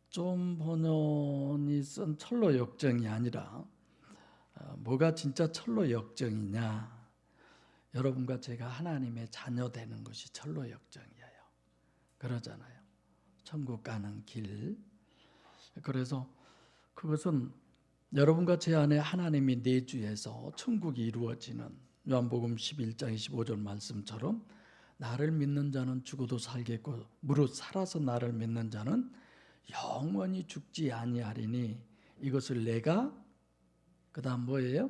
존 번연이 쓴 철로 역정이 아니라 뭐가 진짜 철로 역정이냐? 여러분과 제가 하나님의 자녀 되는 것이 철로 역정이에요. 그러잖아요. 천국 가는 길. 그래서 그것은 여러분과 제 안에 하나님이 내주해서 천국이 이루어지는 요한복음 11장 25절 말씀처럼 나를 믿는 자는 죽어도 살겠고 무릇 살아서 나를 믿는 자는 영원히 죽지 아니하리니 이것을 내가 그다음 뭐예요?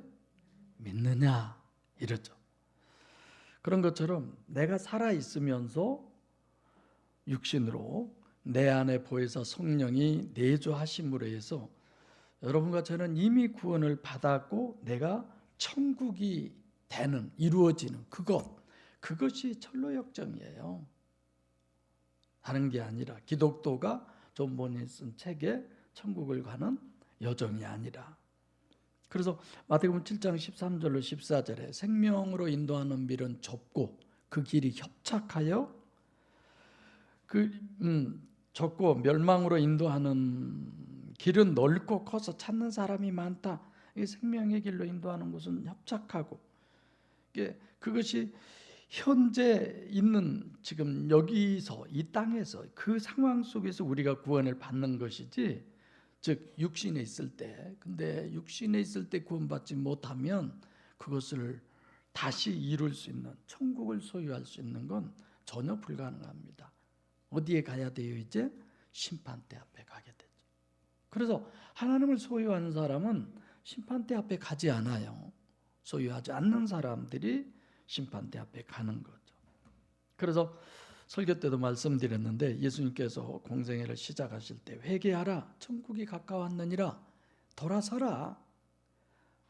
믿느냐 이러죠. 그런 것처럼 내가 살아 있으면서 육신으로 내 안에 보혜사 성령이 내주하심으로 해서 여러분과 저는 이미 구원을 받았고 내가 천국이 되는 이루어지는 그것이 철로 역정이에요. 다른 게 아니라 기독교가 존 본이 쓴 책에 천국을 가는 여정이 아니라. 그래서 마태복음 7장 13절로 14절에 생명으로 인도하는 길은 좁고 그 길이 협착하여 좁고 멸망으로 인도하는 길은 넓고 커서 찾는 사람이 많다. 이 생명의 길로 인도하는 것은 협착하고 그것이 현재 있는 지금 여기서 이 땅에서 그 상황 속에서 우리가 구원을 받는 것이지, 즉 육신에 있을 때, 근데 육신에 있을 때 구원받지 못하면 그것을 다시 이룰 수 있는 천국을 소유할 수 있는 건 전혀 불가능합니다. 어디에 가야 돼요? 이제 심판대 앞에 가게 되죠. 그래서 하나님을 소유하는 사람은 심판대 앞에 가지 않아요. 소유하지 않는 사람들이 심판대 앞에 가는 거죠. 그래서 설교 때도 말씀드렸는데 예수님께서 공생애를 시작하실 때 회개하라 천국이 가까웠느니라 돌아서라.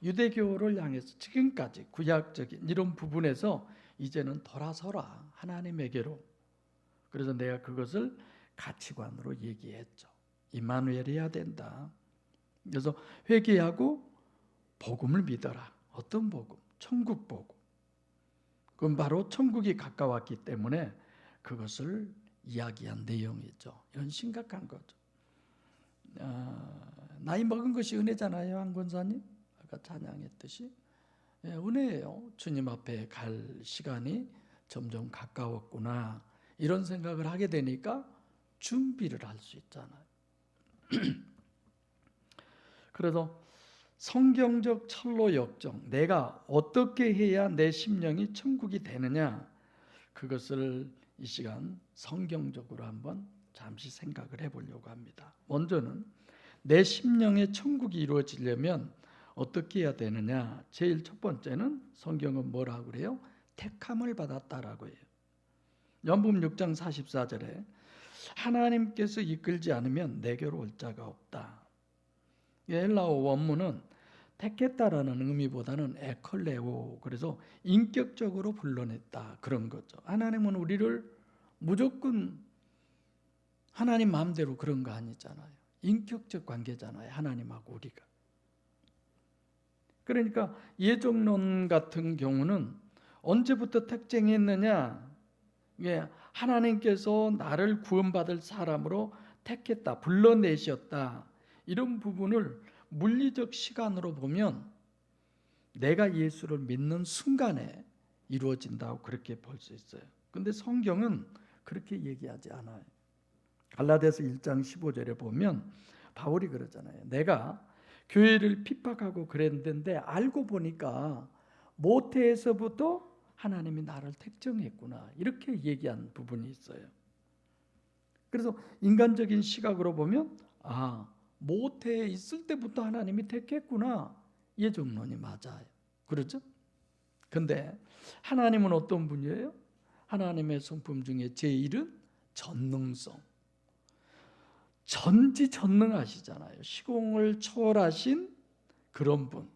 유대교를 향해서 지금까지 구약적인 이런 부분에서 이제는 돌아서라 하나님에게로. 그래서 내가 그것을 가치관으로 얘기했죠. 임마누엘이어야 된다. 그래서 회개하고 복음을 믿어라. 어떤 복음? 천국 복음. 그건 바로 천국이 가까웠기 때문에 그것을 이야기한 내용이죠. 이건 심각한 거죠. 나이 먹은 것이 은혜잖아요, 한 권사님. 아까 찬양했듯이 은혜예요. 주님 앞에 갈 시간이 점점 가까웠구나. 이런 생각을 하게 되니까 준비를 할 수 있잖아요. 그래서 성경적 철로 역정, 내가 어떻게 해야 내 심령이 천국이 되느냐, 그것을 이 시간 성경적으로 한번 잠시 생각을 해보려고 합니다. 먼저는 내 심령의 천국이 이루어지려면 어떻게 해야 되느냐. 제일 첫 번째는 성경은 뭐라고 그래요? 택함을 받았다라고 해요. 요한복음 6장 44절에 하나님께서 이끌지 않으면 내게로 올 자가 없다. 헬라어 원문은 택했다라는 의미보다는 에컬레오, 그래서 인격적으로 불러냈다 그런 거죠. 하나님은 우리를 무조건 하나님 마음대로 그런 거 아니잖아요. 인격적 관계잖아요, 하나님하고 우리가. 그러니까 예정론 같은 경우는 언제부터 택정했느냐, 하나님께서 나를 구원받을 사람으로 택했다, 불러내셨다, 이런 부분을 물리적 시간으로 보면 내가 예수를 믿는 순간에 이루어진다고 그렇게 볼 수 있어요. 근데 성경은 그렇게 얘기하지 않아요. 갈라디아서 1장 15절에 보면 바울이 그러잖아요. 내가 교회를 핍박하고 그랬는데 알고 보니까 모태에서부터 하나님이 나를 택정했구나, 이렇게 얘기한 부분이 있어요. 그래서 인간적인 시각으로 보면 모태에 있을 때부터 하나님이 택했구나, 예정론이 맞아요. 그렇죠? 근데 하나님은 어떤 분이에요? 하나님의 성품 중에 제1은 전능성. 전지전능하시잖아요. 시공을 초월하신 그런 분.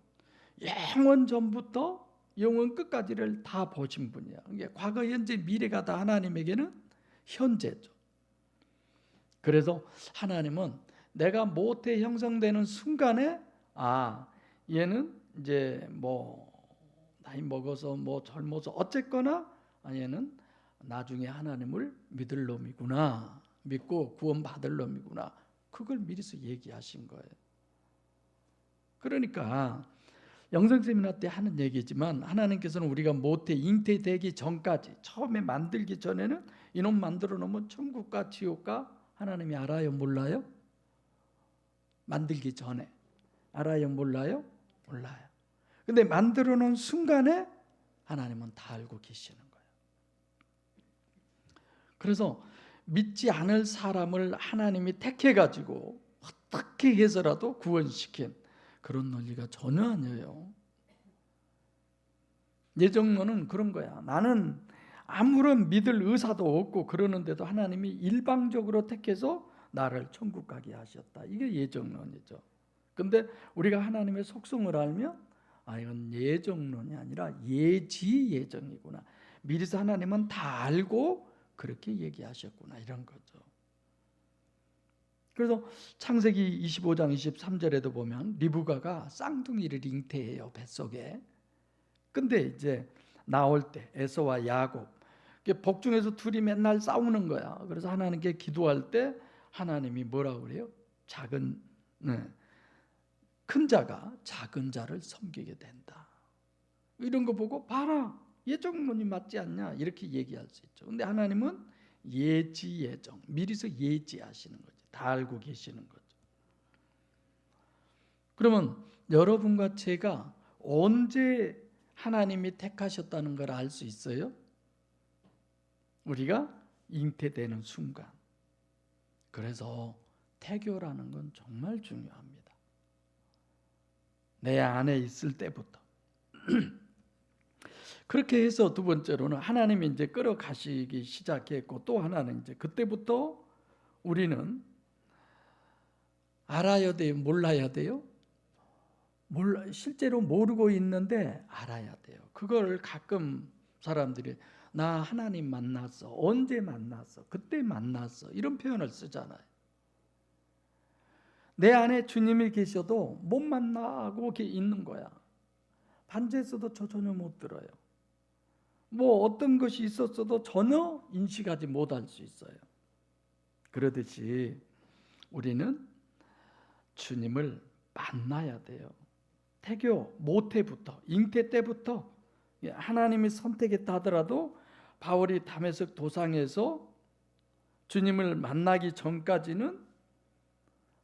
영원 전부터 영원 끝까지를 다 보신 분이야. 이게 과거, 현재, 미래가 다 하나님에게는 현재죠. 그래서 하나님은 내가 모태 형성되는 순간에 얘는 이제 나이 먹어서 젊어서 어쨌거나 얘는 나중에 하나님을 믿을 놈이구나, 믿고 구원 받을 놈이구나, 그걸 미리서 얘기하신 거예요. 그러니까 영성 세미나 때 하는 얘기지만 하나님께서는 우리가 모태 잉태되기 전까지, 처음에 만들기 전에는 이놈 만들어 놓으면 천국과 지옥과 하나님이 알아요, 몰라요? 만들기 전에 알아요, 몰라요? 몰라요. 근데 만들어 놓은 순간에 하나님은 다 알고 계시는 거예요. 그래서 믿지 않을 사람을 하나님이 택해 가지고 어떻게 해서라도 구원시킨 그런 논리가 전혀 아니에요. 예정론은 그런 거야. 나는 아무런 믿을 의사도 없고 그러는데도 하나님이 일방적으로 택해서 나를 천국 가게 하셨다. 이게 예정론이죠. 근데 우리가 하나님의 속성을 알면 이건 예정론이 아니라 예지 예정이구나. 미리서 하나님은 다 알고 그렇게 얘기하셨구나, 이런 거죠. 그래서 창세기 25장 23절에도 보면 리브가가 쌍둥이를 잉태해요, 뱃속에. 근데 이제 나올 때 에서와 야곱, 복중에서 둘이 맨날 싸우는 거야. 그래서 하나님께 기도할 때 하나님이 뭐라고 그래요? 큰 자가 작은 자를 섬기게 된다. 이런 거 보고 봐라, 예정론이 맞지 않냐, 이렇게 얘기할 수 있죠. 근데 하나님은 예지 예정, 미리서 예지하시는 거죠. 다 알고 계시는 거죠. 그러면 여러분과 제가 언제 하나님이 택하셨다는 걸 알 수 있어요? 우리가 잉태되는 순간. 그래서 태교라는 건 정말 중요합니다. 내 안에 있을 때부터. 그렇게 해서 두 번째로는 하나님이 이제 끌어가시기 시작했고, 또 하나는 이제 그때부터 우리는 알아야 돼요, 몰라야 돼요? 실제로 모르고 있는데 알아야 돼요. 그걸 가끔 사람들이 나 하나님 만났어, 언제 만났어, 그때 만났어, 이런 표현을 쓰잖아요. 내 안에 주님이 계셔도 못 만나고 이렇게 있는 거야. 반주에서도 전혀 못 들어요. 뭐 어떤 것이 있었어도 전혀 인식하지 못할 수 있어요. 그러듯이 우리는 주님을 만나야 돼요. 태교 모태부터, 잉태 때부터 하나님이 선택했다 하더라도 바울이 다메섹 도상에서 주님을 만나기 전까지는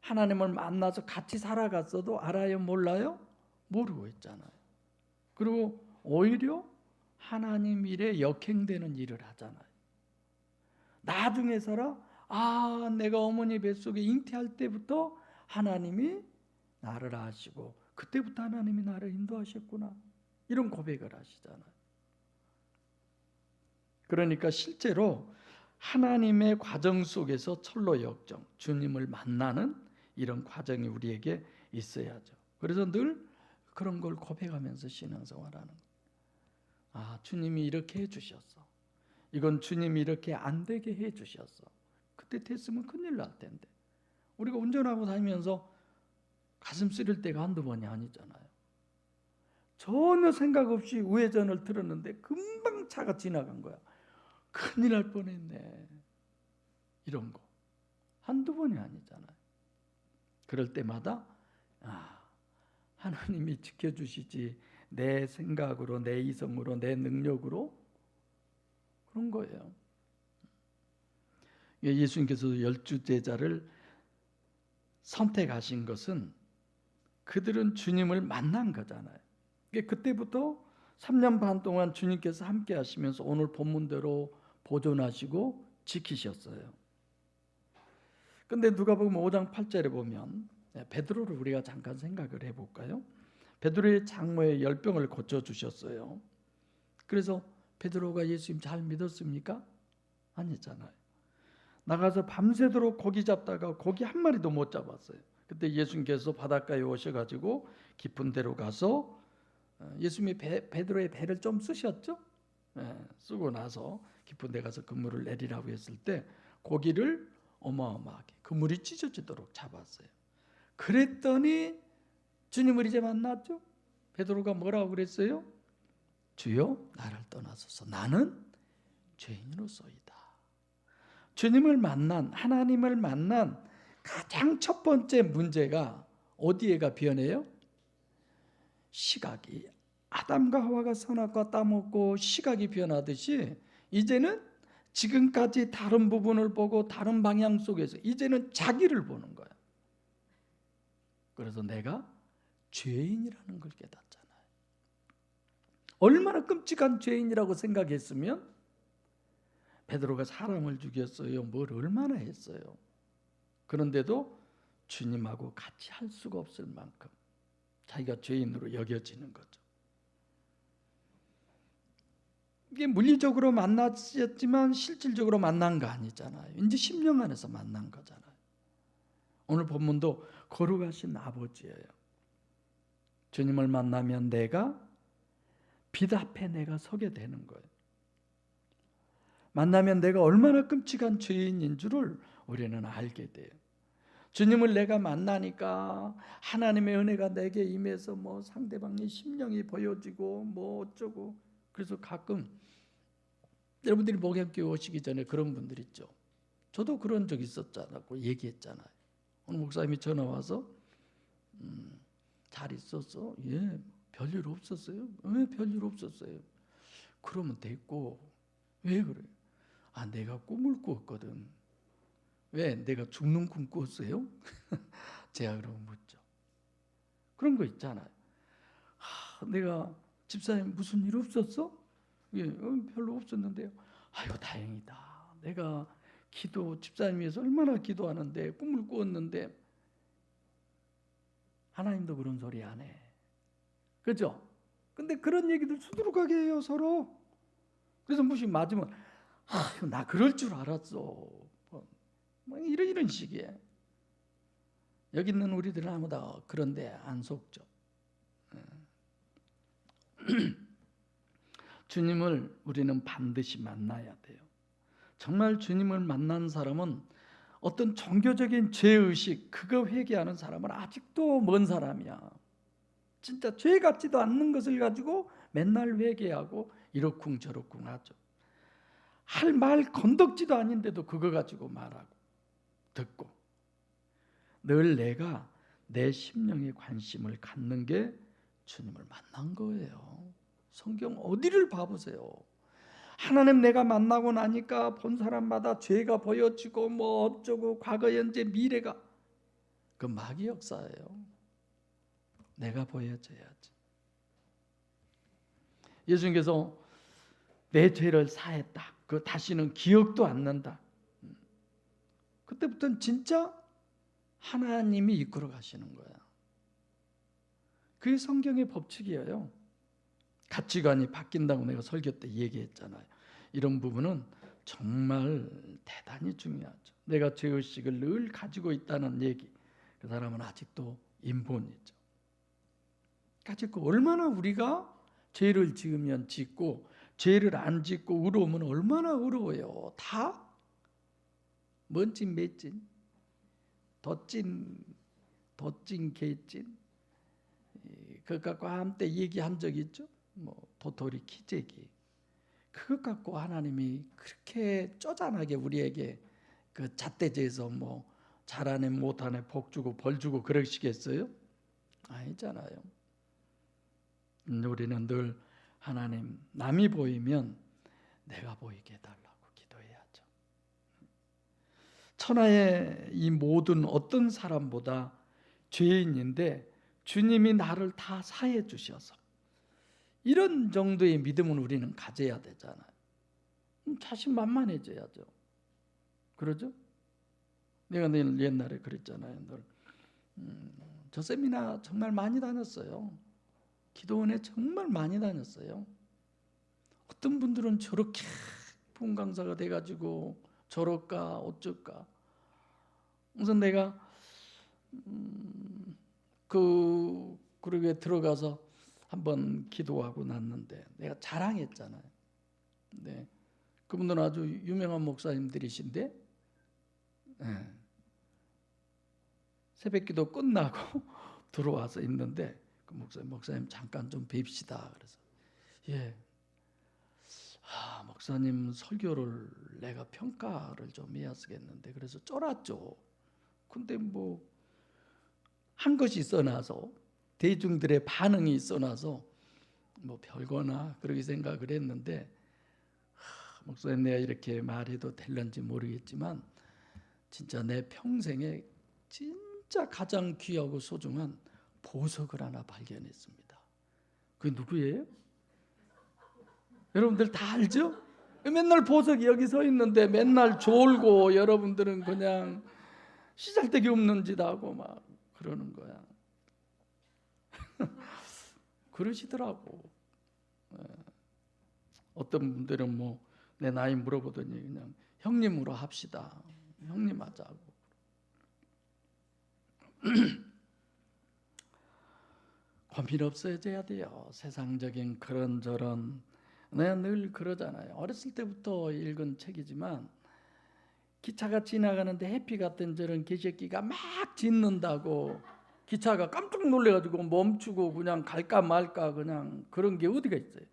하나님을 만나서 같이 살아갔어도 알아요, 몰라요? 모르고 있잖아요. 그리고 오히려 하나님 일에 역행되는 일을 하잖아요. 나중에서라 내가 어머니 뱃속에 잉태할 때부터 하나님이 나를 아시고 그때부터 하나님이 나를 인도하셨구나, 이런 고백을 하시잖아요. 그러니까 실제로 하나님의 과정 속에서 철로 역정, 주님을 만나는 이런 과정이 우리에게 있어야죠. 그래서 늘 그런 걸 고백하면서 신앙생활하는 거예요. 주님이 이렇게 해주셨어. 이건 주님이 이렇게 안 되게 해주셨어. 그때 됐으면 큰일 날 텐데. 우리가 운전하고 다니면서 가슴 쓰릴 때가 한두 번이 아니잖아요. 전혀 생각 없이 우회전을 틀었는데 금방 차가 지나간 거야. 큰일 날 뻔했네. 이런 거 한두 번이 아니잖아요. 그럴 때마다 하나님이 지켜주시지 내 생각으로, 내 이성으로, 내 능력으로, 그런 거예요. 예수님께서 12제자를 선택하신 것은 그들은 주님을 만난 거잖아요. 그때부터 3년 반 동안 주님께서 함께 하시면서 오늘 본문대로 보존하시고 지키셨어요. 근데 누가복음 5장 8절에 보면 베드로를 우리가 잠깐 생각을 해볼까요? 베드로의 장모의 열병을 고쳐주셨어요. 그래서 베드로가 예수님 잘 믿었습니까? 아니잖아요. 나가서 밤새도록 고기 잡다가 고기 한 마리도 못 잡았어요. 그때 예수님께서 바닷가에 오셔가지고 깊은 데로 가서 예수님이 베드로의 배를 좀 쓰셨죠? 쓰고 나서 깊은 데 가서 그물을 내리라고 했을 때 고기를 어마어마하게 그물이 찢어지도록 잡았어요. 그랬더니 주님을 이제 만났죠? 베드로가 뭐라고 그랬어요? 주여, 나를 떠나소서, 나는 죄인으로소이다. 주님을 만난, 하나님을 만난 가장 첫 번째 문제가 어디에가 변해요? 시각이. 아담과 하와가 선악과 따먹고 시각이 변하듯이 이제는 지금까지 다른 부분을 보고 다른 방향 속에서 이제는 자기를 보는 거야. 그래서 내가 죄인이라는 걸 깨닫잖아요. 얼마나 끔찍한 죄인이라고 생각했으면 베드로가 사람을 죽였어요. 뭘 얼마나 했어요. 그런데도 주님하고 같이 할 수가 없을 만큼 자기가 죄인으로 여겨지는 거죠. 이게 물리적으로 만났지만 실질적으로 만난 거 아니잖아요. 이제 심령 안에서 만난 거잖아요. 오늘 본문도 거룩하신 아버지예요. 주님을 만나면 내가 빛 앞에 내가 서게 되는 거예요. 만나면 내가 얼마나 끔찍한 죄인인 줄을 우리는 알게 돼요. 주님을 내가 만나니까 하나님의 은혜가 내게 임해서 뭐 상대방의 심령이 보여지고 뭐 어쩌고. 그래서 가끔 여러분들이 목욕교회 오시기 전에 그런 분들 있죠. 저도 그런 적 있었잖아요. 얘기했잖아요. 오늘 목사님이 전화 와서 잘 있었어? 예, 별일 없었어요? 왜 별일 없었어요? 그러면 됐고. 왜 그래? 아, 내가 꿈을 꾸었거든. 왜? 내가 죽는 꿈 꿨어요? 제가 그러면 묻죠. 그런 거 있잖아요. 내가 집사님 무슨 일 없었어? 예, 별로 없었는데요. 아유, 다행이다. 내가 집사님 위해서 얼마나 기도하는데 꿈을 꾸었는데. 하나님도 그런 소리 안 해. 그죠? 근데 그런 얘기들 수두룩하게 해요, 서로. 그래서 무슨 맞으면 나 그럴 줄 알았어. 뭐 이런 식이에요. 여기 있는 우리들은 아무도 그런데 안 속죠. 주님을 우리는 반드시 만나야 돼요. 정말 주님을 만난 사람은 어떤 종교적인 죄의식 그거 회개하는 사람은 아직도 먼 사람이야. 진짜 죄 같지도 않는 것을 가지고 맨날 회개하고 이러쿵 저러쿵 하죠. 할 말 건덕지도 아닌데도 그거 가지고 말하고 듣고. 늘 내가 내 심령에 관심을 갖는 게 주님을 만난 거예요. 성경 어디를 봐보세요. 하나님 내가 만나고 나니까 본 사람마다 죄가 보여지고 뭐 어쩌고 과거 현재 미래가 그 마귀 역사예요. 내가 보여줘야지. 예수님께서 내 죄를 사했다. 그 다시는 기억도 안 난다. 그때부터는 진짜 하나님이 이끌어 가시는 거야. 그게 성경의 법칙이에요. 가치관이 바뀐다고 내가 설교 때 얘기했잖아요. 이런 부분은 정말 대단히 중요하죠. 내가 죄의식을 늘 가지고 있다는 얘기. 그 사람은 아직도 인본이죠. 아직도 얼마나 우리가 죄를 지으면 짓고 죄를 안 짓고 의로우면 얼마나 의로워요. 다 먼찐 맷찐 덧찐 개찐 그것 갖고 한때 얘기한 적 있죠. 뭐 도토리 키재기 그것 갖고 하나님이 그렇게 쪼잔하게 우리에게 그 잣대질에서 뭐 잘하네 못하네 복 주고 벌 주고 그러시겠어요? 아니잖아요. 우리는 늘 하나님 남이 보이면 내가 보이게 해달라고 기도해야죠. 천하의 이 모든 어떤 사람보다 죄인인데 주님이 나를 다 사해 주셔서 이런 정도의 믿음은 우리는 가져야 되잖아요. 자신만만해져야죠. 그러죠? 내가 늘 옛날에 그랬잖아요. 저 세미나 정말 많이 다녔어요. 기도원에 정말 많이 다녔어요. 어떤 분들은 저렇게 본 강사가 돼가지고 저럴까 어쩔까. 그래서 내가 그룹에 들어가서 한번 기도하고 났는데 내가 자랑했잖아요. 네. 그분들은 아주 유명한 목사님들이신데 네. 새벽기도 끝나고 들어와서 있는데 그 목사님 잠깐 좀 뵙시다. 그래서 예. 목사님 설교를 내가 평가를 좀 해야 쓰겠는데 그래서 쫄았죠. 근데 뭐 한 것이 있어나서 대중들의 반응이 있어나서 뭐 별거나 그렇게 생각을 했는데, 목사님 내가 이렇게 말해도 될런지 모르겠지만 진짜 내 평생에 진짜 가장 귀하고 소중한 보석을 하나 발견했습니다. 그게 누구예요? 여러분들 다 알죠? 맨날 보석이 여기 서 있는데 맨날 졸고 여러분들은 그냥 시잘데기 없는 짓 하고 막 그러는 거야. 그러시더라고. 어떤 분들은 뭐 내 나이 물어보더니 그냥 형님으로 합시다. 형님 하자고. 고민 없어져야 돼요. 세상적인 그런저런. 내가 늘 그러잖아요. 어렸을 때부터 읽은 책이지만 기차가 지나가는데 해피 같은 저런 개새끼가 막 짖는다고 기차가 깜짝 놀래가지고 멈추고 그냥 갈까 말까 그냥 그런 게 어디가 있어요.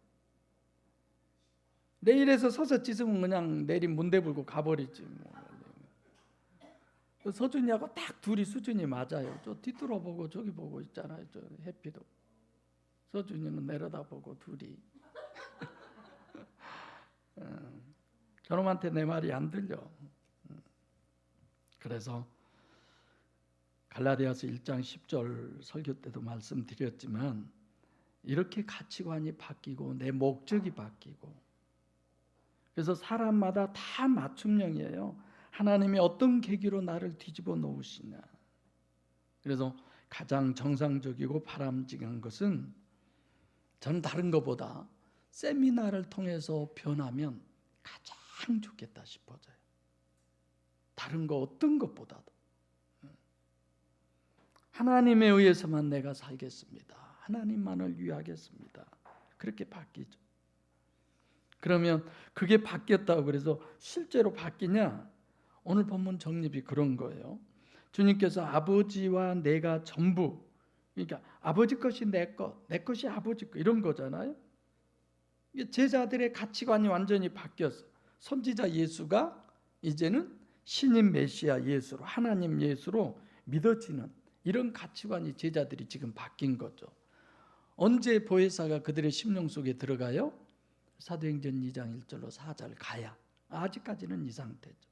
내일에서 서서 짖으면 그냥 내리 문대불고 가버리지 뭐. 서준이하고 딱 둘이 수준이 맞아요. 저 뒤돌아보고 저기 보고 있잖아요. 저 해피도. 서준이는 내려다보고 둘이. 저놈한테 내 말이 안 들려. 그래서 갈라디아서 1장 10절 설교 때도 말씀드렸지만 이렇게 가치관이 바뀌고 내 목적이 바뀌고, 그래서 사람마다 다 맞춤형이에요. 하나님이 어떤 계기로 나를 뒤집어 놓으시냐. 그래서 가장 정상적이고 바람직한 것은 저는 다른 것보다 세미나를 통해서 변하면 가장 좋겠다 싶어져요. 다른 거 어떤 것보다도 하나님에 의해서만 내가 살겠습니다. 하나님만을 위하겠습니다. 그렇게 바뀌죠. 그러면 그게 바뀌었다고 그래서 실제로 바뀌냐? 오늘 본문 정립이 그런 거예요. 주님께서 아버지와 내가 전부, 그러니까 아버지 것이 내 것, 내 것이 아버지 것 이런 거잖아요. 제자들의 가치관이 완전히 바뀌었어. 선지자 예수가 이제는 신인 메시아 예수로, 하나님 예수로 믿어지는 이런 가치관이 제자들이 지금 바뀐 거죠. 언제 보혜사가 그들의 심령 속에 들어가요? 사도행전 2장 1절로 4절 가야. 아직까지는 이 상태죠.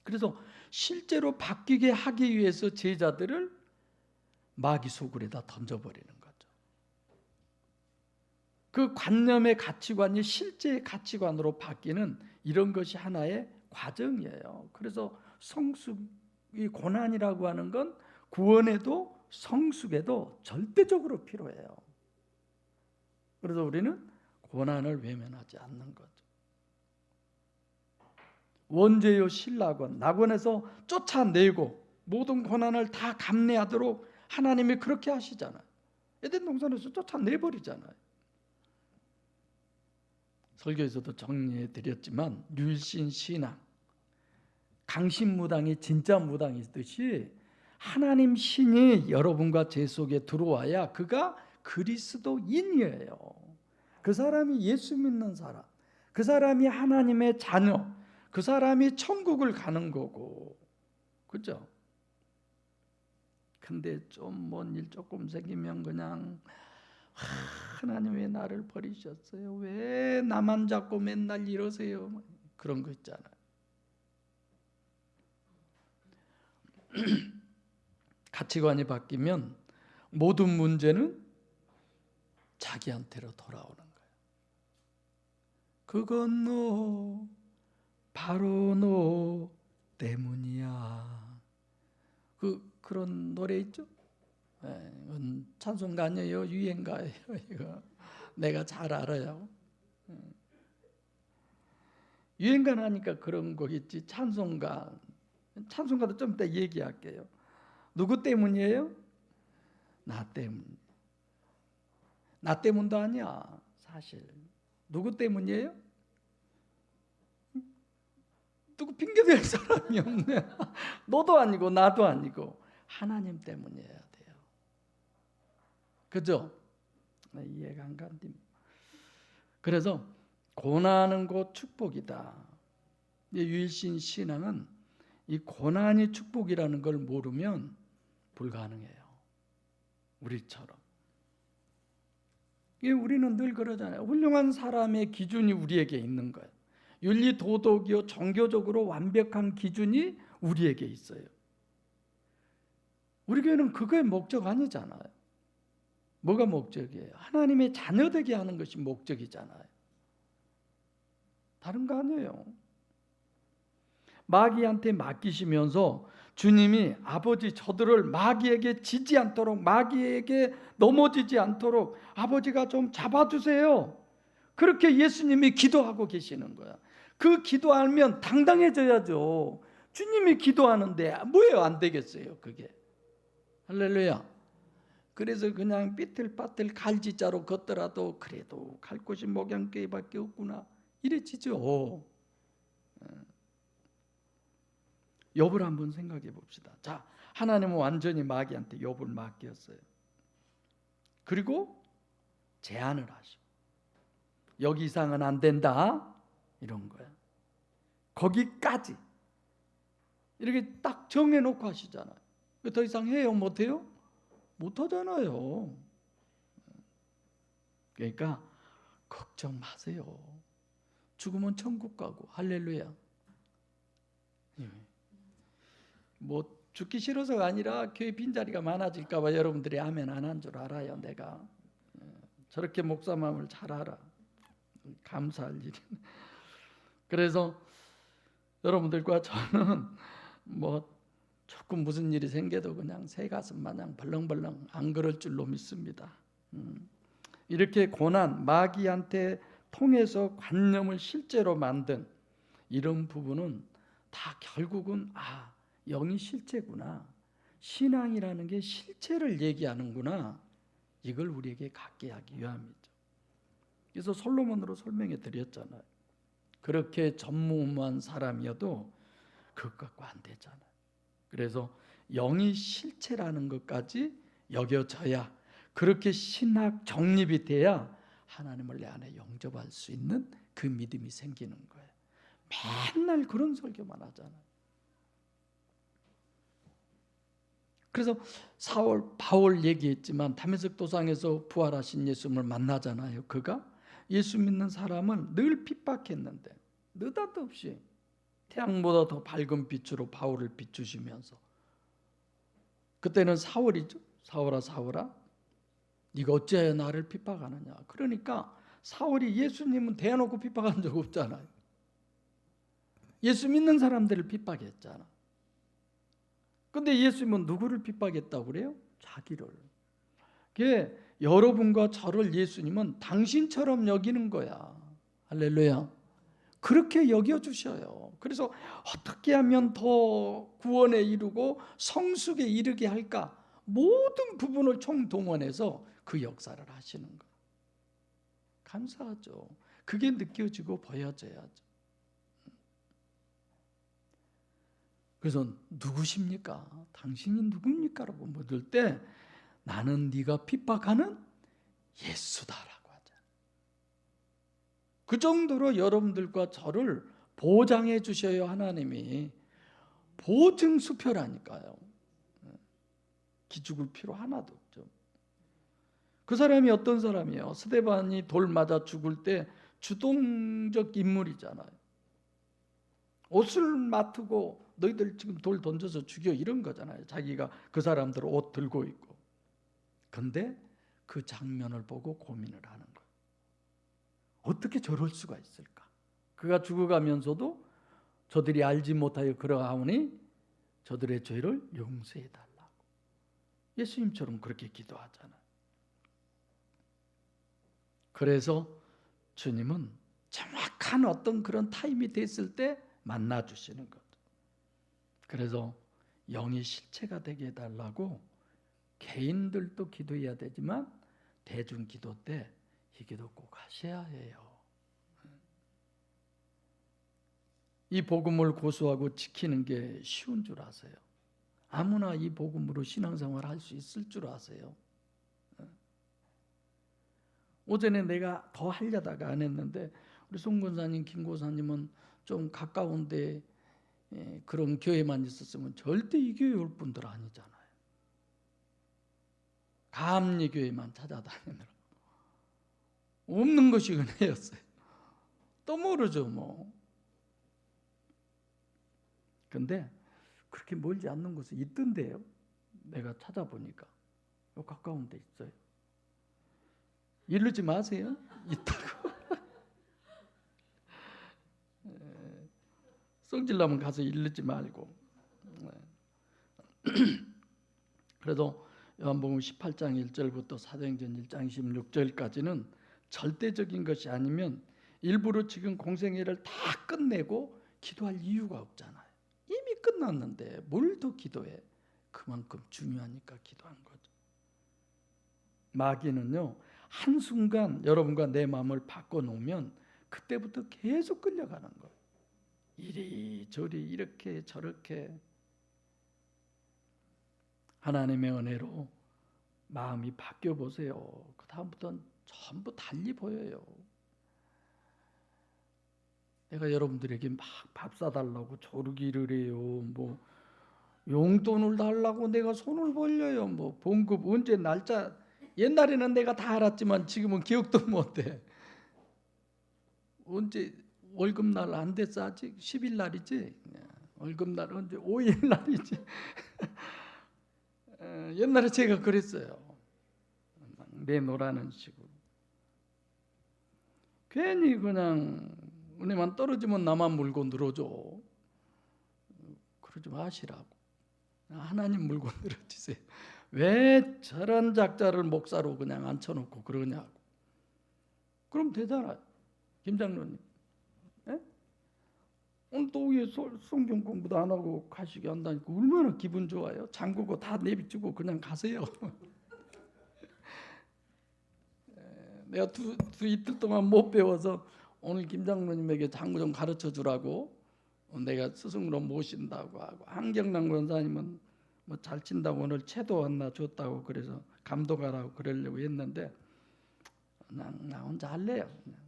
그래서 실제로 바뀌게 하기 위해서 제자들을 마귀 소굴에다 던져버리는 거죠. 그 관념의 가치관이 실제의 가치관으로 바뀌는 이런 것이 하나의 과정이에요. 그래서 성숙이 고난이라고 하는 건 구원에도 성숙에도 절대적으로 필요해요. 그래서 우리는 고난을 외면하지 않는 거죠. 원죄요 신라권, 낙원에서 쫓아내고 모든 고난을 다 감내하도록 하나님이 그렇게 하시잖아요. 에덴 동산에서 쫓아내버리잖아요. 설교에서도 정리해 드렸지만 율신 신앙, 강신무당이 진짜 무당이듯이 하나님 신이 여러분과 제 속에 들어와야 그가 그리스도인이에요. 그 사람이 예수 믿는 사람, 그 사람이 하나님의 자녀, 그 사람이 천국을 가는 거고, 그죠? 근데 좀 뭔 일 조금 생기면 그냥 하나님 왜 나를 버리셨어요? 왜 나만 잡고 맨날 이러세요? 그런 거 있잖아요. 가치관이 바뀌면 모든 문제는 자기한테로 돌아오는 거예요. 그건 너, 바로 너 때문이야. 그런 노래 있죠? 이건 찬송가 아니에요, 유행가예요. 이거 내가 잘 알아요. 유행가는 하니까 그런 거겠지. 찬송가도 좀 이따 얘기할게요. 누구 때문이에요? 나 때문. 나 때문도 아니야. 사실 누구 때문이에요? 누구 핑계댈 사람이 없네. 너도 아니고 나도 아니고 하나님 때문이어야 돼요. 그죠? 이해가 안 간디. 그래서 고난은 곧 축복이다. 유일신 신앙은 이 고난이 축복이라는 걸 모르면 불가능해요. 우리처럼. 우리는 늘 그러잖아요. 훌륭한 사람의 기준이 우리에게 있는 거예요. 윤리 도덕이요 종교적으로 완벽한 기준이 우리에게 있어요. 우리 교회는 그거의 목적 아니잖아요. 뭐가 목적이에요? 하나님의 자녀되게 하는 것이 목적이잖아요. 다른 거 아니에요. 마귀한테 맡기시면서 주님이 아버지 저들을 마귀에게 지지 않도록, 마귀에게 넘어지지 않도록 아버지가 좀 잡아주세요. 그렇게 예수님이 기도하고 계시는 거야. 그 기도하면 당당해져야죠. 주님이 기도하는데 뭐예요? 안 되겠어요 그게. 할렐루야. 그래서 그냥 삐뚤빠뚤 갈지자로 걷더라도 그래도 갈 곳이 목양교회밖에 없구나 이래지죠. 욥을 한번 생각해 봅시다. 자, 하나님은 완전히 마귀한테 욥을 맡겼어요. 그리고 제안을 하시고 여기 이상은 안 된다 이런 거야. 거기까지 이렇게 딱 정해놓고 하시잖아요. 더 이상 해요? 못해요? 못하잖아요. 그러니까 걱정 마세요. 죽으면 천국 가고. 할렐루야. 뭐 죽기 싫어서가 아니라 교회 빈자리가 많아질까 봐 여러분들이 아멘 안 한 줄 알아요. 내가 저렇게 목사 마음을 잘 알아. 감사할 일이. 그래서 여러분들과 저는 뭐 조금 무슨 일이 생겨도 그냥 새 가슴 마냥 벌렁벌렁 안 그럴 줄로 믿습니다. 이렇게 고난, 마귀한테 통해서 관념을 실제로 만든 이런 부분은 다 결국은 영이 실제구나. 신앙이라는 게 실체를 얘기하는구나. 이걸 우리에게 갖게 하기 위함이죠. 그래서 솔로몬으로 설명해 드렸잖아요. 그렇게 전무후무한 사람이어도 그것 갖고 안 되잖아요. 그래서 영이 실체라는 것까지 여겨져야, 그렇게 신학 정립이 돼야 하나님을 내 안에 영접할 수 있는 그 믿음이 생기는 거예요. 맨날 그런 설교만 하잖아요. 그래서 바울 얘기했지만 다메섹 도상에서 부활하신 예수님을 만나잖아요. 그가 예수 믿는 사람은 늘 핍박했는데 느닷없이 태양보다 더 밝은 빛으로 바울을 비추시면서, 그때는 사울이죠. 사울아 네가 어찌하여 나를 핍박하느냐. 그러니까 사울이 예수님은 대놓고 핍박한 적 없잖아요. 예수 믿는 사람들을 핍박했잖아. 근데 예수님은 누구를 핍박했다고 그래요? 자기를. 그게 여러분과 저를 예수님은 당신처럼 여기는 거야. 할렐루야. 그렇게 여겨주셔요. 그래서 어떻게 하면 더 구원에 이르고 성숙에 이르게 할까? 모든 부분을 총동원해서 그 역사를 하시는 거예요. 감사하죠. 그게 느껴지고 보여져야죠. 그래서 누구십니까? 당신이 누굽니까? 라고 묻을 때 나는 네가 핍박하는 예수다라고 하잖아요. 그 정도로 여러분들과 저를 보장해 주셔요. 하나님이 보증수표라니까요. 기죽을 필요 하나도 없죠. 그 사람이 어떤 사람이에요? 스데반이 돌 맞아 죽을 때 주동적 인물이잖아요. 옷을 맡고 너희들 지금 돌 던져서 죽여 이런 거잖아요. 자기가 그 사람들 옷 들고 있고. 근데 그 장면을 보고 고민을 하는 거예요. 어떻게 저럴 수가 있을까? 그가 죽어가면서도 저들이 알지 못하여 그러하오니 저들의 죄를 용서해 달라고. 예수님처럼 그렇게 기도하잖아요. 그래서 주님은 정확한 어떤 그런 타임이 됐을 때 만나 주시는 거죠. 그래서 영이 실체가 되게 해달라고 개인들도 기도해야 되지만 대중 기도 때 이 기도 꼭 하셔야 해요. 이 복음을 고수하고 지키는 게 쉬운 줄 아세요? 아무나 이 복음으로 신앙생활 할 수 있을 줄 아세요? 오전에 내가 더 하려다가 안 했는데 우리 송 권사님, 김 권사님은 좀 가까운데 그런 교회만 있었으면 절대 이 교회 올 분들 아니잖아요. 감리 교회만 찾아다니느라 없는 것이 은혜였어요. 또 모르죠 뭐. 근데 그렇게 멀지 않는 곳에 있던데요. 내가 찾아보니까 가까운 데 있어요. 이러지 마세요. 있다고. 성질나면 가서 이르지 말고. 그래도 요한복음 18장 1절부터 사도행전 1장 16절까지는 절대적인 것이 아니면 일부러 지금 공생애를 다 끝내고 기도할 이유가 없잖아요. 이미 끝났는데 뭘 더 기도해? 그만큼 중요하니까 기도한 거죠. 마귀는요, 한순간 여러분과 내 마음을 바꿔놓으면 그때부터 계속 끌려가는 거예요. 이리저리 이렇게 저렇게. 하나님의 은혜로 마음이 바뀌어 보세요. 그 다음부터는 전부 달리 보여요. 내가 여러분들에게 막 밥 사달라고 조르기를 해요. 뭐 용돈을 달라고 내가 손을 벌려요. 뭐 봉급 언제 날짜, 옛날에는 내가 다 알았지만 지금은 기억도 못해. 언제 월급날 안 됐어 아직? 10일 날이지? 월급날 언제? 5일 날이지? 옛날에 제가 그랬어요. 내놓으라는 식으로. 괜히 그냥 은혜만 떨어지면 나만 물고 늘어져. 그러지 마시라고. 하나님 물고 늘어지세요. 왜 저런 작자를 목사로 그냥 앉혀놓고 그러냐고. 그럼 되잖아요. 김 장로님. 예? 오늘 또 왜 성경 공부도 안 하고 가시게 한다니까 얼마나 기분 좋아요. 잠그고 다 내비치고 그냥 가세요. 내가 이틀 동안 못 배워서 오늘 김 장로님에게 장구 좀 가르쳐 주라고 내가 스승으로 모신다고 하고, 한경남 권사님은 뭐 잘 친다고 오늘 채도 하나 줬다고 그래서 감독하라고 그러려고 했는데 나 혼자 할래요. 그냥.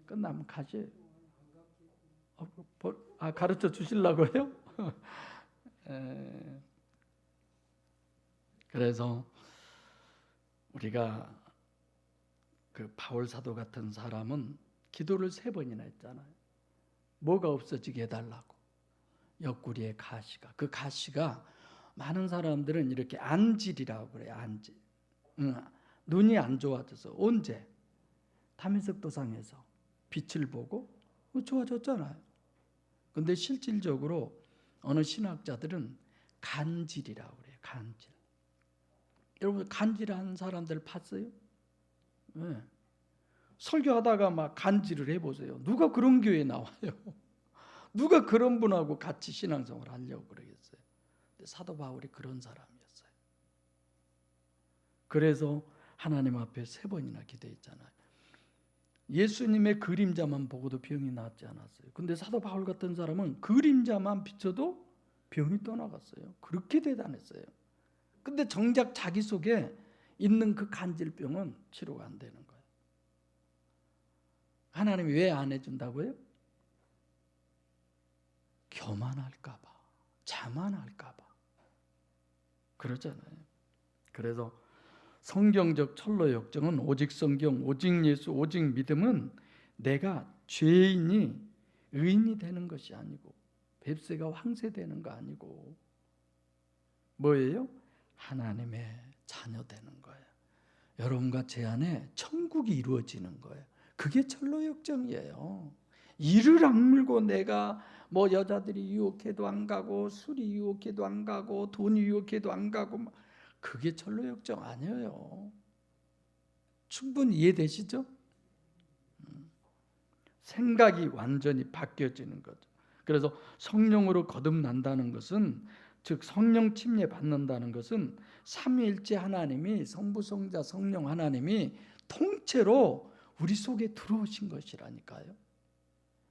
끝나면 가지. 가르쳐 주시려고요? 그래서 우리가 그 바울 사도 같은 사람은 기도를 3번이나 했잖아요. 뭐가 없어지게 해달라고. 옆구리에 가시가. 그 가시가 많은 사람들은 이렇게 안질이라고 그래요. 안질. 눈이 안 좋아져서. 언제? 다민석 도상에서 빛을 보고 좋아졌잖아요. 근데 실질적으로 어느 신학자들은 간질이라고 그래요. 간질. 여러분 간질한 사람들 봤어요? 네. 설교하다가 막 간질을 해보세요. 누가 그런 교회에 나와요? 누가 그런 분하고 같이 신앙생활 하려고 그러겠어요? 근데 사도 바울이 그런 사람이었어요. 그래서 하나님 앞에 3번이나 기도했잖아요. 예수님의 그림자만 보고도 병이 낫지 않았어요. 근데 사도 바울 같은 사람은 그림자만 비춰도 병이 떠나갔어요. 그렇게 대단했어요. 근데 정작 자기 속에 있는 그 간질병은 치료가 안 되는 거예요. 하나님이 왜 안 해준다고요? 교만할까 봐, 자만할까 봐 그러잖아요. 그래서 성경적 철로 역정은 오직 성경, 오직 예수, 오직 믿음은 내가 죄인이 의인이 되는 것이 아니고 뱁새가 황새되는 거 아니고 뭐예요? 하나님의 자녀 되는 거예요. 여러분과 제 안에 천국이 이루어지는 거예요. 그게 철로 역정이에요. 이를 악물고 내가 뭐 여자들이 유혹해도 안 가고 술이 유혹해도 안 가고 돈이 유혹해도 안 가고 그게 철로 역정 아니에요. 충분히 이해되시죠? 생각이 완전히 바뀌어지는 거죠. 그래서 성령으로 거듭난다는 것은, 즉 성령 침례 받는다는 것은 삼위일체 하나님이, 성부, 성자, 성령 하나님이 통째로 우리 속에 들어오신 것이라니까요.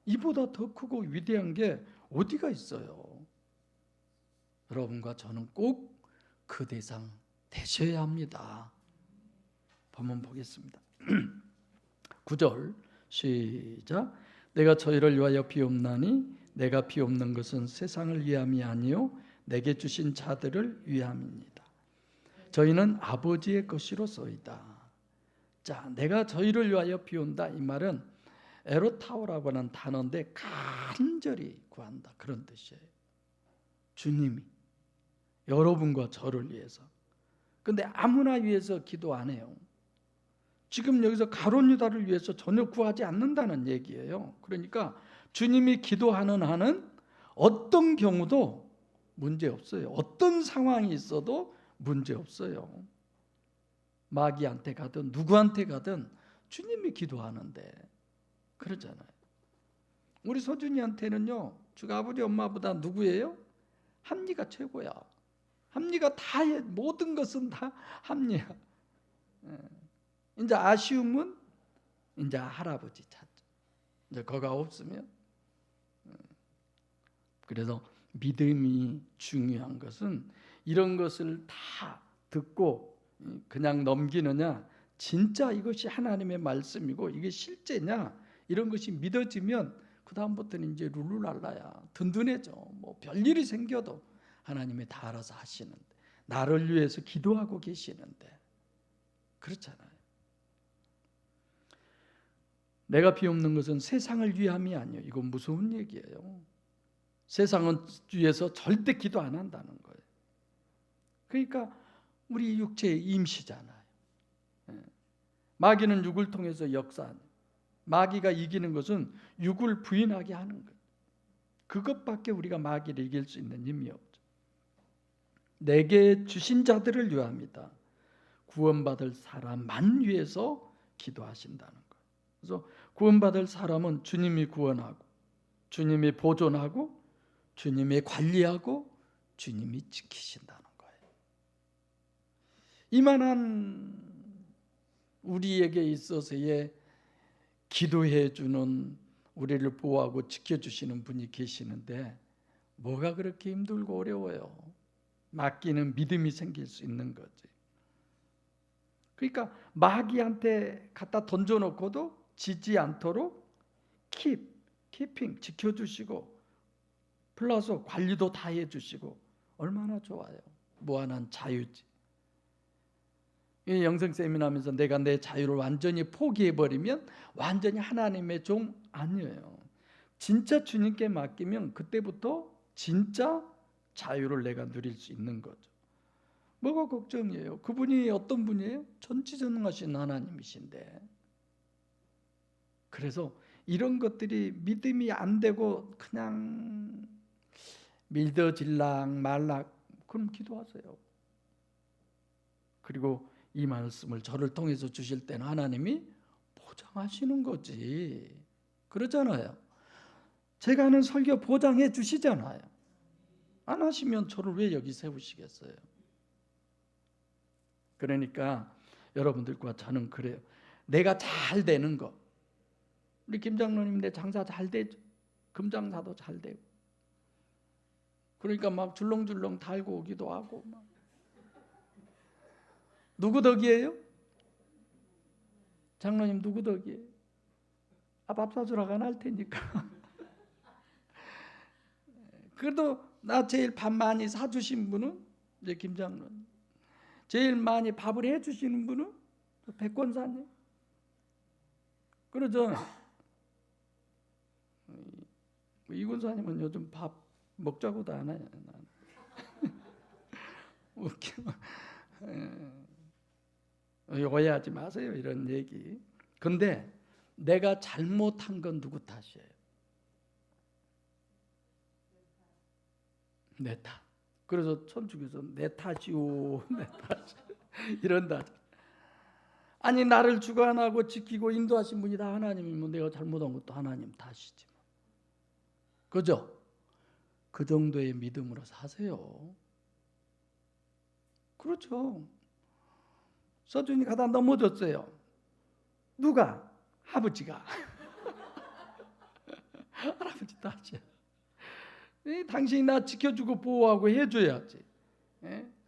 이보다 더 크고 위대한 게 어디가 있어요? 여러분과 저는 꼭 그 대상 되셔야 합니다. 본문 보겠습니다. 9절 시작. 내가 저희를 위하여 비옵나니 내가 비옵는 것은 세상을 위함이 아니요 내게 주신 자들을 위함입니다. 저희는 아버지의 것이로소이다. 자, 내가 저희를 위하여 비온다, 이 말은 에로타오라고 하는 단어인데 간절히 구한다, 그런 뜻이에요. 주님이 여러분과 저를 위해서. 근데 아무나 위해서 기도 안 해요. 지금 여기서 가룟 유다를 위해서 전혀 구하지 않는다는 얘기예요. 그러니까 주님이 기도하는 한은 어떤 경우도 문제 없어요. 어떤 상황이 있어도 문제 없어요. 마귀한테 가든 누구한테 가든 주님이 기도하는데 그러잖아요. 우리 서준이한테는요, 주가 아버지 엄마보다 누구예요? 합리가 최고야. 합리가 다 해. 모든 것은 다 합리야. 이제 아쉬움은 이제 할아버지 찾죠. 이제 그가 없으면. 그래서 믿음이 중요한 것은 이런 것을 다 듣고 그냥 넘기느냐, 진짜 이것이 하나님의 말씀이고 이게 실제냐, 이런 것이 믿어지면 그 다음부터는 이제 룰루랄라야, 든든해져. 뭐 별일이 생겨도 하나님이 다 알아서 하시는데, 나를 위해서 기도하고 계시는데, 그렇잖아요. 내가 비옵는 것은 세상을 위함이 아니에요. 이건 무서운 얘기예요. 세상은 위해서 절대 기도 안 한다는 거예요. 그러니까 우리 육체의 임시잖아요. 마귀는 육을 통해서 역사하는, 마귀가 이기는 것은 육을 부인하게 하는 것. 그것밖에 우리가 마귀를 이길 수 있는 힘이 없죠. 내게 주신 자들을 위함이다. 구원받을 사람만 위해서 기도하신다는 거예요. 그래서 구원받을 사람은 주님이 구원하고, 주님이 보존하고, 주님이 관리하고, 주님이 지키신다는 거예요. 이만한 우리에게 있어서의 기도해 주는, 우리를 보호하고 지켜주시는 분이 계시는데 뭐가 그렇게 힘들고 어려워요? 맡기는 믿음이 생길 수 있는 거지. 그러니까 마귀한테 갖다 던져놓고도 지지 않도록 키핑 지켜주시고, 플러스 관리도 다 해주시고, 얼마나 좋아요. 무한한 자유지. 이 영성 세미나하면서 내가 내 자유를 완전히 포기해버리면 완전히 하나님의 종 아니에요. 진짜 주님께 맡기면 그때부터 진짜 자유를 내가 누릴 수 있는 거죠. 뭐가 걱정이에요? 그분이 어떤 분이에요? 전지전능하신 하나님이신데. 그래서 이런 것들이 믿음이 안 되고 그냥 믿어질랑 말락, 그럼 기도하세요. 그리고 이 말씀을 저를 통해서 주실 때는 하나님이 보장하시는 거지. 그러잖아요. 제가 하는 설교 보장해 주시잖아요. 안 하시면 저를 왜 여기 세우시겠어요? 그러니까 여러분들과 저는 그래요. 내가 잘 되는 거. 우리 김 장로님 내 장사 잘 되죠. 금장사도 잘 되고. 그러니까 막 줄렁줄렁 달고 오기도 하고 막. 누구 덕이에요? 장로님 누구 덕이에요? 밥 사주러 가나 할 테니까. 그래도 나 제일 밥 많이 사주신 분은 이제 김 장로님. 제일 많이 밥을 해주시는 분은 백권사님. 그러죠. 이군사님은 요즘 밥 먹자고도 안 해요. 웃겨. 오해하지 마세요, 이런 얘기. 근데 내가 잘못한 건 누구 탓이에요? 내 탓. 그래서 천주교에서 내 탓이오, 내 탓 이런다. 아니 나를 주관하고 지키고 인도하신 분이 다 하나님이면 내가 잘못한 것도 하나님 탓이지. 그죠? 그 정도의 믿음으로 사세요. 그렇죠. 서준이 가다 넘어졌어요. 누가? 아버지가. 할아버지 탓이야. 당신이 나 지켜주고 보호하고 해줘야지.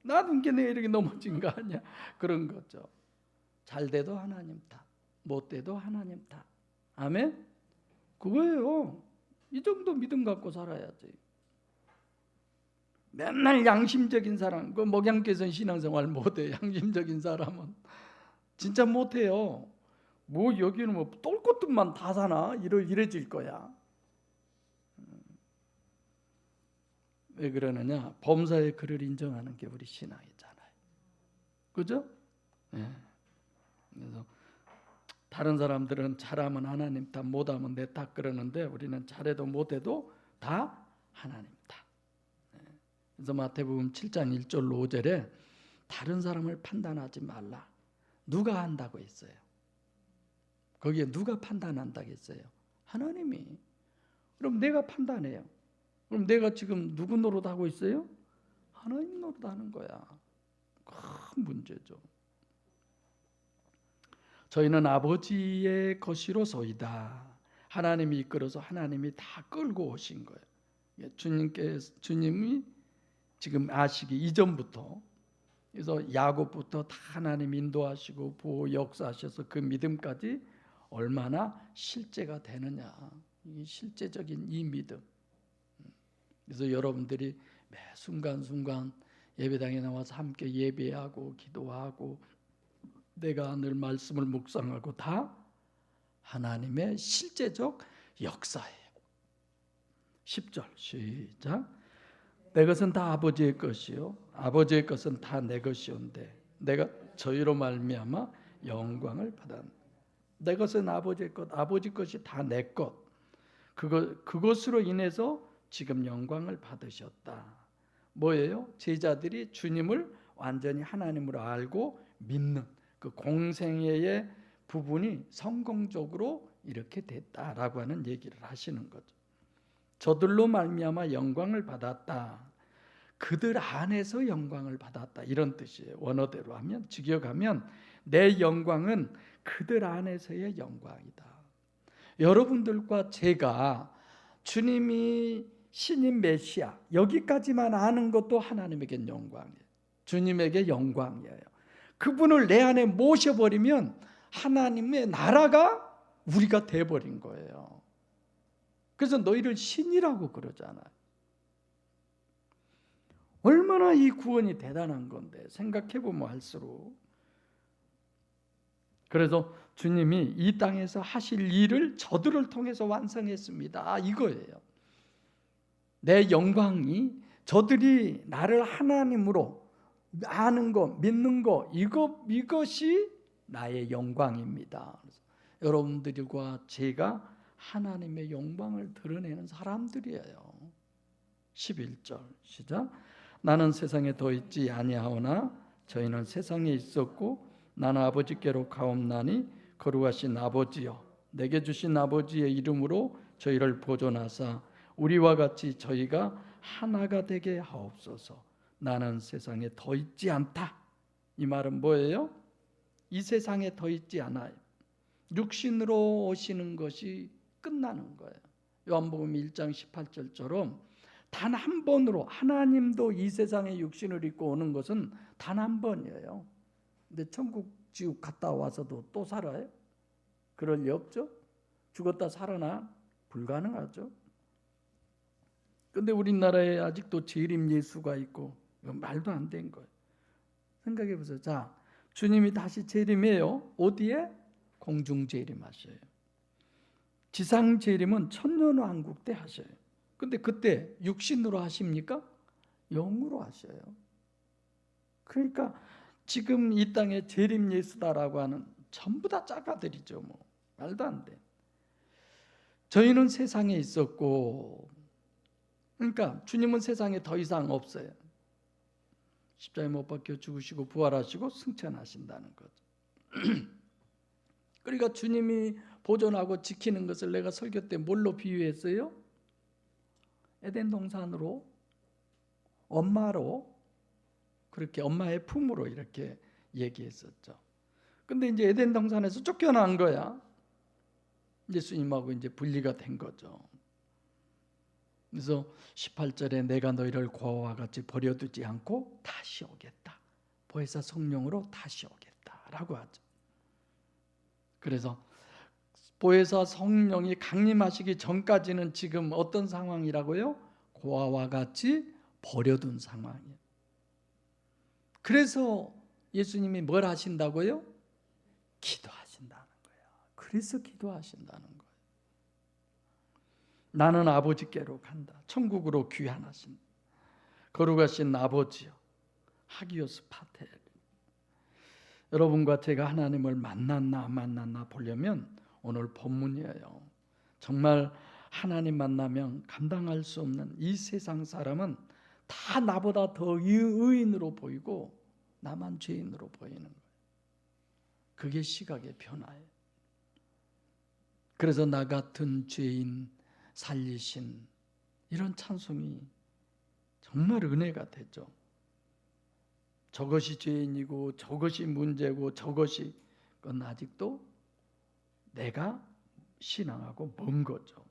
놔둔 게 내가 이렇게 넘어진 거 아니야. 그런 거죠. 잘 돼도 하나님 탓, 못 돼도 하나님 탓. 아멘? 그거예요. 이 정도 믿음 갖고 살아야지. 맨날 양심적인 사람, 그 목양께서는 신앙생활 못해. 양심적인 사람은 진짜 못해요. 뭐 여기는 뭐 똘 것들만 다 사나? 이래질 거야. 왜 그러느냐? 범사의 그를 인정하는 게 우리 신앙이잖아요. 그죠? 예. 그래서 다른 사람들은 잘하면 하나님 탓, 못하면 내 탓 그러는데 우리는 잘해도 못해도 다 하나님 탓. 그래서 마태복음 7장 1절로 5절에 다른 사람을 판단하지 말라. 누가 한다고 했어요? 거기에 누가 판단한다고 했어요? 하나님이. 그럼 내가 판단해요. 그럼 내가 지금 누구 노릇하고 있어요? 하나님 노릇하는 거야. 큰 문제죠. 저희는 아버지의 것이로소이다. 하나님이 이끌어서 하나님이 다 끌고 오신 거예요. 주님이 지금 아시기 이전부터, 그래서 야곱부터 다 하나님 인도하시고 보호 역사하셔서 그 믿음까지 얼마나 실제가 되느냐. 이 실제적인 이 믿음. 그래서 여러분들이 매 순간순간 예배당에 나와서 함께 예배하고 기도하고 내가 늘 말씀을 묵상하고 다 하나님의 실제적 역사예요. 10절 시작. 내 것은 다 아버지의 것이요 아버지의 것은 다 내 것이온데 내가 저희로 말미암아 영광을 받았네. 내 것은 아버지의 것, 아버지 것이 다 내 것. 그것으로 인해서 지금 영광을 받으셨다. 뭐예요? 제자들이 주님을 완전히 하나님으로 알고 믿는 그 공생애의 부분이 성공적으로 이렇게 됐다라고 하는 얘기를 하시는 거죠. 저들로 말미암아 영광을 받았다. 그들 안에서 영광을 받았다. 이런 뜻이에요. 원어대로 하면, 직역하면 내 영광은 그들 안에서의 영광이다. 여러분들과 제가 주님이 신인 메시아 여기까지만 아는 것도 하나님에겐 영광이에요. 주님에게 영광이에요. 그분을 내 안에 모셔버리면 하나님의 나라가 우리가 돼버린 거예요. 그래서 너희를 신이라고 그러잖아요. 얼마나 이 구원이 대단한 건데 생각해보면 할수록. 그래서 주님이 이 땅에서 하실 일을 저들을 통해서 완성했습니다. 이거예요. 내 영광이 저들이 나를 하나님으로 아는 거, 믿는 거, 이것이 나의 영광입니다. 여러분들과 제가 하나님의 영광을 드러내는 사람들이에요. 11절 시작. 나는 세상에 더 있지 아니하오나 저희는 세상에 있었고 나는 아버지께로 가옵나니 거룩하신 아버지여 내게 주신 아버지의 이름으로 저희를 보존하사 우리와 같이 저희가 하나가 되게 하옵소서. 나는 세상에 더 있지 않다. 이 말은 뭐예요? 이 세상에 더 있지 않아요. 육신으로 오시는 것이 끝나는 거예요. 요한복음 1장 18절처럼 단 한 번으로 하나님도 이 세상에 육신을 입고 오는 것은 단 한 번이에요. 근데 천국 지옥 갔다 와서도 또 살아요? 그럴 리 없죠. 죽었다 살아나 불가능하죠. 근데 우리나라에 아직도 재림 예수가 있고 말도 안 된 거예요. 생각해 보세요. 자, 주님이 다시 재림해요. 어디에? 공중 재림하셔요. 지상 재림은 천년왕국 때 하셔요. 근데 그때 육신으로 하십니까? 영으로 하셔요. 그러니까 지금 이 땅에 재림 예수다라고 하는 전부 다 짝아들이죠. 뭐 말도 안 돼. 저희는 세상에 있었고, 그러니까 주님은 세상에 더 이상 없어요. 십자가에 못 박혀 죽으시고 부활하시고 승천하신다는 거죠. 그러니까 주님이 보존하고 지키는 것을 내가 설교 때 뭘로 비유했어요? 에덴 동산으로, 엄마로, 그렇게 엄마의 품으로 이렇게 얘기했었죠. 근데 이제 에덴 동산에서 쫓겨난 거야. 예수님하고 이제 분리가 된 거죠. 그래서 18절에 내가 너희를 고아와 같이 버려두지 않고 다시 오겠다. 보혜사 성령으로 다시 오겠다라고 하죠. 그래서 보혜사 성령이 강림하시기 전까지는 지금 어떤 상황이라고요? 고아와 같이 버려둔 상황이에요. 그래서 예수님이 뭘 하신다고요? 기도하신다는 거예요. 그래서 기도하신다는 거예요. 나는 아버지께로 간다. 천국으로 귀환하신다. 거룩하신 아버지여, 하기오스 파텔. 여러분과 제가 하나님을 만났나 안 만났나 보려면 오늘 본문이에요. 정말 하나님 만나면 감당할 수 없는 이 세상 사람은 다 나보다 더 의인으로 보이고 나만 죄인으로 보이는 거예요. 그게 시각의 변화예요. 그래서 나 같은 죄인 살리신 이런 찬송이 정말 은혜가 되죠. 저것이 죄인이고 저것이 문제고 저것이 그건 아직도 내가 신앙하고 먼 거죠.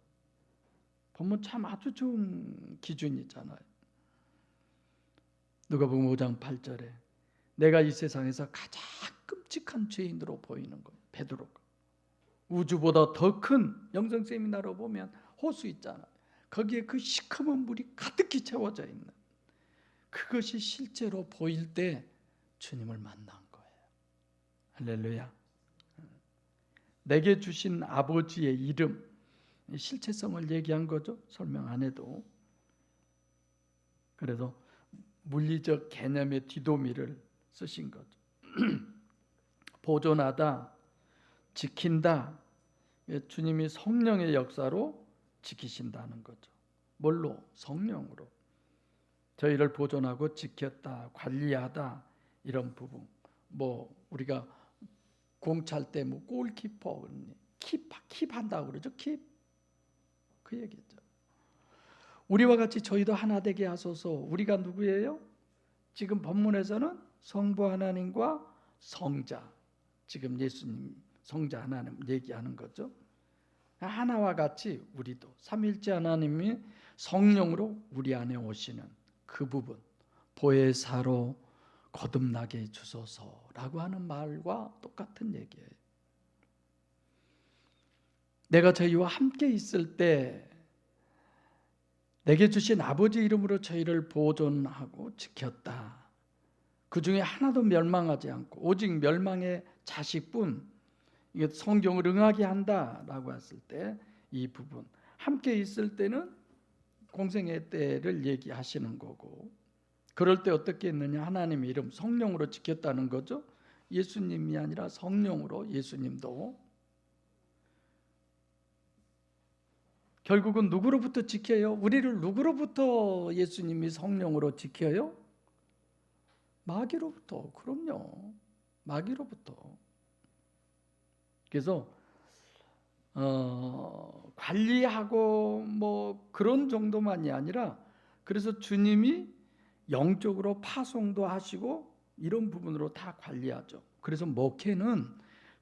보면 참 아주 좋은 기준이잖아요. 누가복음 5장 8절에 내가 이 세상에서 가장 끔찍한 죄인으로 보이는 거예요. 베드로가. 우주보다 더 큰 영성 세미나로 보면 호수 있잖아요. 거기에 그 시커먼 물이 가득히 채워져 있는 그것이 실제로 보일 때 주님을 만난 거예요. 할렐루야. 내게 주신 아버지의 이름, 실체성을 얘기한 거죠. 설명 안 해도. 그래서 물리적 개념의 뒤도미를 쓰신 거죠. 보존하다, 지킨다. 주님이 성령의 역사로 지키신다는 거죠. 뭘로? 성령으로. 저희를 보존하고 지켰다, 관리하다 이런 부분. 뭐 우리가 공 찰 때 뭐 골키퍼 킵한다고 그러죠. 킵. 그 얘기죠. 우리와 같이 저희도 하나 되게 하소서. 우리가 누구예요? 지금 본문에서는 성부 하나님과 성자, 지금 예수님 성자 하나님 얘기하는 거죠. 하나와 같이 우리도 삼일째 하나님이 성령으로 우리 안에 오시는 그 부분, 보혜사로 거듭나게 해주소서라고 하는 말과 똑같은 얘기예요. 내가 저희와 함께 있을 때 내게 주신 아버지 이름으로 저희를 보존하고 지켰다. 그 중에 하나도 멸망하지 않고 오직 멸망의 자식뿐 이게 성경을 응하게 한다라고 했을 때 이 부분 함께 있을 때는 공생의 때를 얘기하시는 거고 그럴 때 어떻게 했느냐 하나님의 이름 성령으로 지켰다는 거죠. 예수님이 아니라 성령으로 예수님도 결국은 누구로부터 지켜요? 우리를 누구로부터 예수님이 성령으로 지켜요? 마귀로부터. 그럼요. 마귀로부터. 그래서 관리하고 뭐 그런 정도만이 아니라 그래서 주님이 영적으로 파송도 하시고 이런 부분으로 다 관리하죠. 그래서 목회는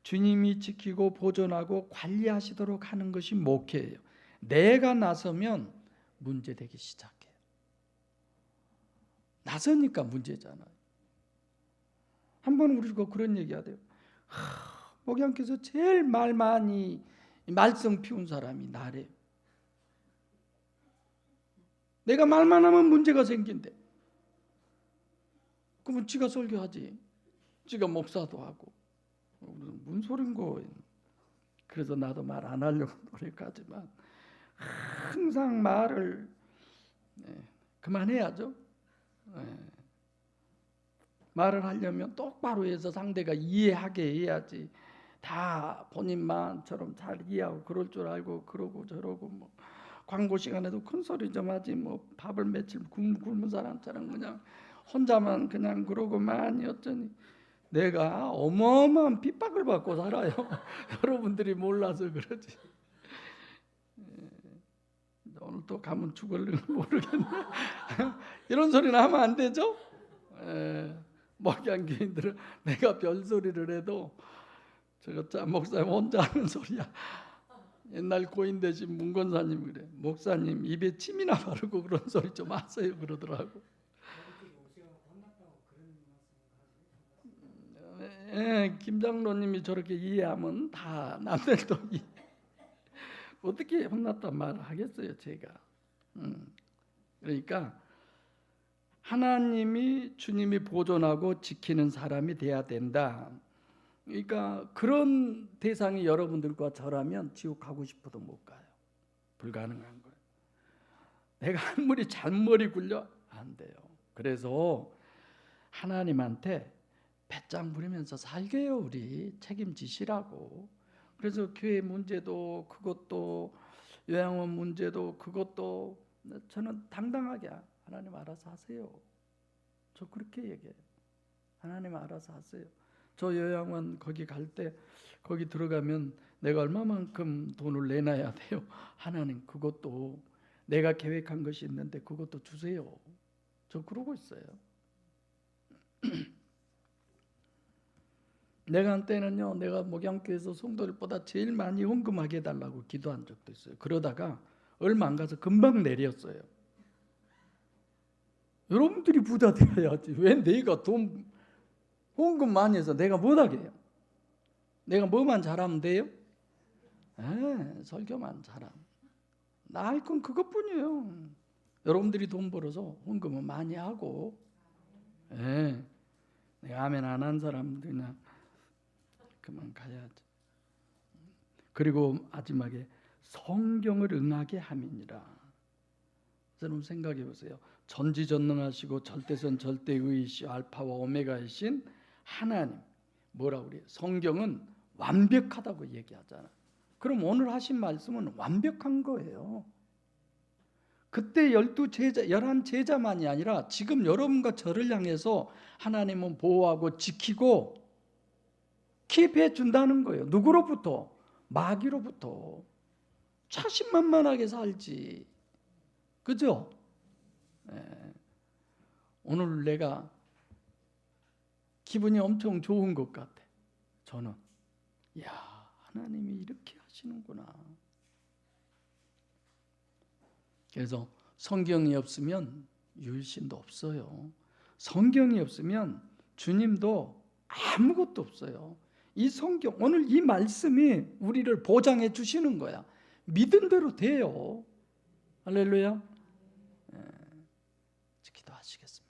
주님이 지키고 보존하고 관리하시도록 하는 것이 목회예요. 내가 나서면 문제되기 시작해요. 나서니까 문제잖아요. 한번 우리가 그런 얘기하대요. 목양께서 제일 말 많이 말썽 피운 사람이 나래요. 내가 말만 하면 문제가 생긴대. 그러면 지가 설교하지. 지가 목사도 하고. 무슨 소린고. 그래서 나도 말 안 하려고 노력하지만 항상 말을 그만해야죠. 말을 하려면 똑바로 해서 상대가 이해하게 해야지. 다 본인만처럼 잘 이해하고 그럴 줄 알고 그러고 저러고 뭐 광고 시간에도 큰 소리 좀 하지 뭐 밥을 며칠 굶은 사람처럼 그냥 혼자만 그냥 그러고만 어쩌니 내가 어마어마한 핍박을 받고 살아요. 여러분들이 몰라서 그러지. 오늘 또 가면 죽을는 모르겠네. 이런 소리는 하면 안 되죠. 목양교인들은 내가 별소리를 해도 저거 참 목사님 혼자 하는 소리야. 옛날 고인 되신 문건사님 그래. 목사님 입에 침이나 바르고 그런 소리 좀 하세요 그러더라고. 김장로님이 저렇게 이해하면 다 남들도 어떻게 혼났단 말을 하겠어요, 제가. 그러니까 하나님이 주님이 보존하고 지키는 사람이 돼야 된다. 그러니까 그런 대상이 여러분들과 저라면 지옥 가고 싶어도 못 가요. 불가능한 거예요. 내가 아무리 잔머리 굴려 안 돼요. 그래서 하나님한테 배짱 부리면서 살게요. 우리 책임지시라고. 그래서 교회 문제도 그것도 요양원 문제도 그것도 저는 당당하게 하나님 알아서 하세요. 저 그렇게 얘기해요. 하나님 알아서 하세요. 저 요양원 거기 갈 때 거기 들어가면 내가 얼마만큼 돈을 내놔야 돼요. 하나님 그것도 내가 계획한 것이 있는데 그것도 주세요. 저 그러고 있어요. 내가 한때는요, 내가 목양교회에서 성도들보다 제일 많이 헌금하게 해달라고 기도한 적도 있어요. 그러다가 얼마 안 가서 금방 내렸어요. 여러분들이 부자 되어야지. 왜 내가 돈 헌금 많이 해서 내가 못하게 해요? 내가 뭐만 잘하면 돼요? 설교만 잘하면. 나 할 건 그것뿐이에요. 여러분들이 돈 벌어서 헌금은 많이 하고, 내가 아멘 안 한 사람들이나 그만 가야지. 그리고 마지막에 성경을 응하게 함이니라. 여러분 생각해 보세요. 전지전능하시고 절대선 절대의이시오 알파와 오메가이신 하나님 뭐라고 그래요? 성경은 완벽하다고 얘기하잖아. 그럼 오늘 하신 말씀은 완벽한 거예요. 그때 11제자만이 아니라 지금 여러분과 저를 향해서 하나님은 보호하고 지키고 킵해 준다는 거예요. 누구로부터? 마귀로부터. 자신만만하게 살지. 그죠? 오늘 내가 기분이 엄청 좋은 것 같아. 저는 하나님이 이렇게 하시는구나. 그래서 성경이 없으면 유일신도 없어요. 성경이 없으면 주님도 아무것도 없어요. 이 성경, 오늘 이 말씀이 우리를 보장해 주시는 거야. 믿은 대로 돼요. 할렐루야. 기도하시겠습니다.